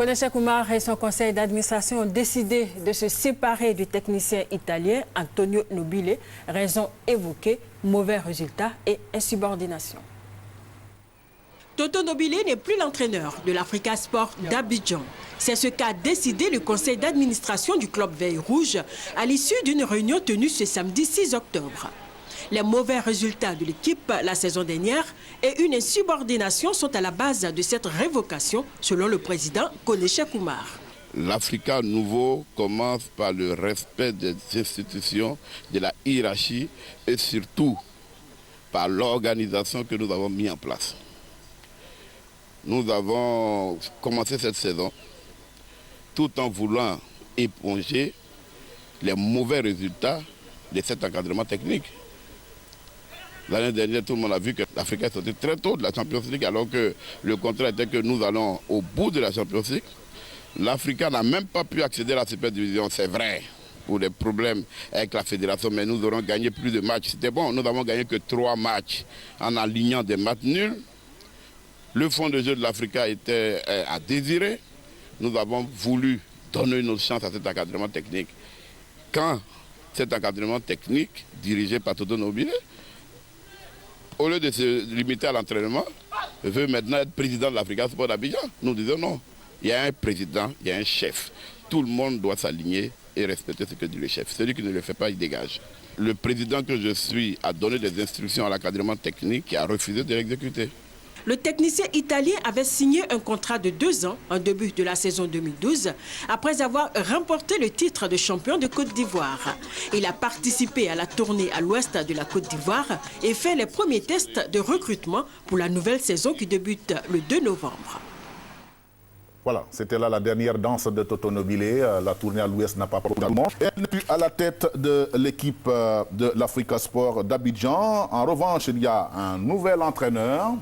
Koneche Kumar et son conseil d'administration ont décidé de se séparer du technicien italien Antonio Nobile. Raison évoquée, mauvais résultats et insubordination. Toto Nobile n'est plus l'entraîneur de l'Africa Sport d'Abidjan. C'est ce qu'a décidé le conseil d'administration du club Vert Rouge à l'issue d'une réunion tenue ce samedi 6 octobre. Les mauvais résultats de l'équipe la saison dernière et une insubordination sont à la base de cette révocation, selon le président Koneche Kumar. L'Africa Nouveau commence par le respect des institutions, de la hiérarchie et surtout par l'organisation que nous avons mise en place. Nous avons commencé cette saison tout en voulant éponger les mauvais résultats de cet encadrement technique. L'année dernière, tout le monde a vu que l'Afrique est sortie très tôt de la Champions League, alors que le contrat était que nous allons au bout de la Champions League. L'Afrique n'a même pas pu accéder à la Super Division, c'est vrai, pour des problèmes avec la fédération, mais nous aurons gagné plus de matchs. C'était bon, nous n'avons gagné que 3 matchs en alignant des matchs nuls. Le fond de jeu de l'Afrique était à désirer. Nous avons voulu donner une autre chance à cet encadrement technique. Quand cet encadrement technique, dirigé par Toto Nobile, au lieu de se limiter à l'entraînement, veut maintenant être président de l'Africa Sport d'Abidjan. Nous disons non. Il y a un président, il y a un chef. Tout le monde doit s'aligner et respecter ce que dit le chef. Celui qui ne le fait pas, il dégage. Le président que je suis a donné des instructions à l'encadrement technique qui a refusé de l'exécuter. Le technicien italien avait signé un contrat de 2 ans en début de la saison 2012, après avoir remporté le titre de champion de Côte d'Ivoire. Il a participé à la tournée à l'ouest de la Côte d'Ivoire et fait les premiers tests de recrutement pour la nouvelle saison qui débute le 2 novembre. Voilà, c'était là la dernière danse de Toto Nobile. La tournée à l'ouest n'a pas probablement. Elle n'est plus à la tête de l'équipe de l'Africa Sport d'Abidjan. En revanche, il y a un nouvel entraîneur.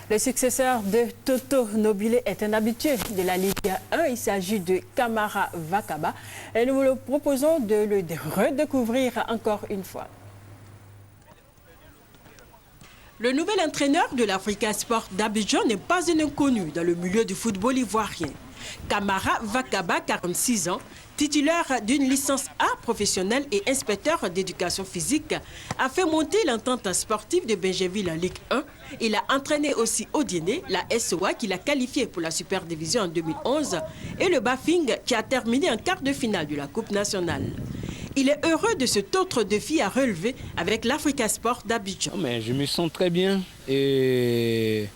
Le successeur de Toto Nobile est un habitué de la Ligue 1. Il s'agit de Kamara Vakaba. Et nous vous proposons de le redécouvrir encore une fois. Le nouvel entraîneur de l'Africa Sport d'Abidjan n'est pas un inconnu dans le milieu du football ivoirien. Kamara Vakaba, 46 ans, titulaire d'une licence A professionnelle et inspecteur d'éducation physique, a fait monter l'entente sportive de Benjeville en Ligue 1. Il a entraîné aussi Odiene, la SOA qui l'a qualifié pour la Super Division en 2011 et le Bafing qui a terminé en quart de finale de la Coupe nationale. Il est heureux de cet autre défi à relever avec l'Africa Sport d'Abidjan. Mais je me sens très bien et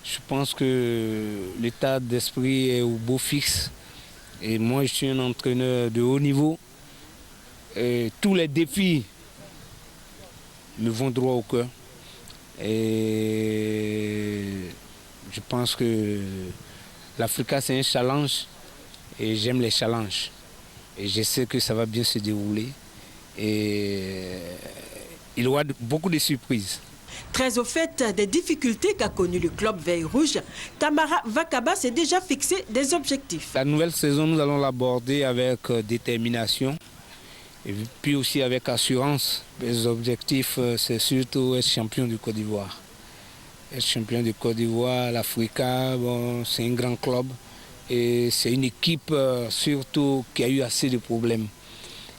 je pense que l'état d'esprit est au beau fixe. Et moi, je suis un entraîneur de haut niveau. Et tous les défis me vont droit au cœur. Et je pense que l'Africa, c'est un challenge. Et j'aime les challenges. Et je sais que ça va bien se dérouler. Et il y aura beaucoup de surprises. Très au fait des difficultés qu'a connues le club Vert Rouge, Kamara Vakaba s'est déjà fixé des objectifs. La nouvelle saison, nous allons l'aborder avec détermination et puis aussi avec assurance. Les objectifs, c'est surtout être champion du Côte d'Ivoire. Être champion du Côte d'Ivoire, l'Africa, bon, c'est un grand club et c'est une équipe surtout qui a eu assez de problèmes.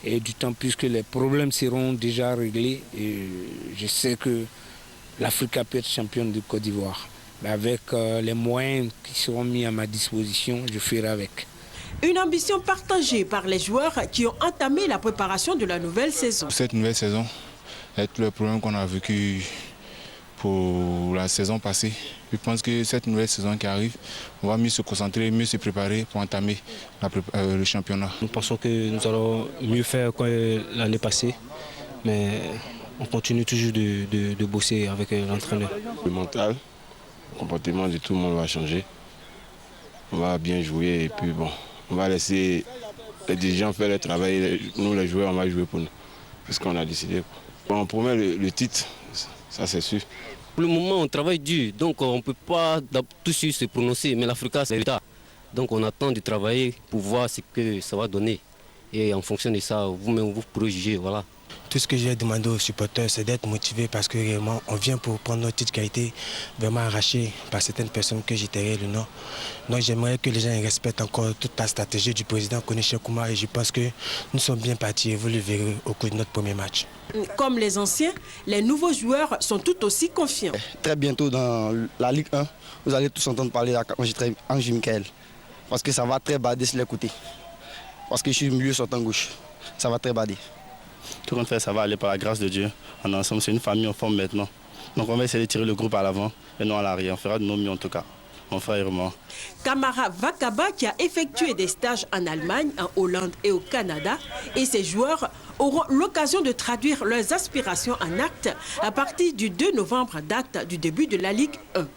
Et du temps plus que les problèmes seront déjà réglés, et je sais que l'Africa peut être championne du Côte d'Ivoire. Mais avec les moyens qui seront mis à ma disposition, je ferai avec. Une ambition partagée par les joueurs qui ont entamé la préparation de la nouvelle saison. Cette nouvelle saison, avec le problème qu'on a vécu pour la saison passée, je pense que cette nouvelle saison qui arrive, on va mieux se concentrer, mieux se préparer pour entamer le championnat. Nous pensons que nous allons mieux faire que l'année passée, mais on continue toujours de bosser avec l'entraîneur. Le mental, le comportement de tout le monde va changer. On va bien jouer et puis bon, on va laisser les dirigeants faire le travail. Nous les joueurs, on va jouer pour nous. C'est ce qu'on a décidé. Bon, on promet le titre, ça c'est sûr. Pour le moment, on travaille dur, donc on ne peut pas tout de suite se prononcer, mais l'Africa, c'est l'état. Donc on attend de travailler pour voir ce que ça va donner. Et en fonction de ça, vous-même, vous pourrez juger, voilà. Tout ce que je vais demander aux supporters, c'est d'être motivés parce que réellement, on vient pour prendre notre titre qui a été vraiment arraché par certaines personnes que j'étais le nom. Donc j'aimerais que les gens respectent encore toute la stratégie du président Kone Shekuma et je pense que nous sommes bien partis et vous le verrez au cours de notre premier match. Comme les anciens, les nouveaux joueurs sont tout aussi confiants. Très bientôt dans la Ligue 1, vous allez tous entendre parler d'Ange Michael. Parce que ça va très bader sur les côtés. Parce que je suis milieu sortant gauche. Ça va très bader. Tout compte fait, ça va aller par la grâce de Dieu. En ensemble, c'est une famille en forme maintenant. Donc on va essayer de tirer le groupe à l'avant et non à l'arrière. On fera de nos mieux en tout cas. Mon frère et moi. Kamara Vakaba, qui a effectué des stages en Allemagne, en Hollande et au Canada, et ses joueurs auront l'occasion de traduire leurs aspirations en actes à partir du 2 novembre, date du début de la Ligue 1.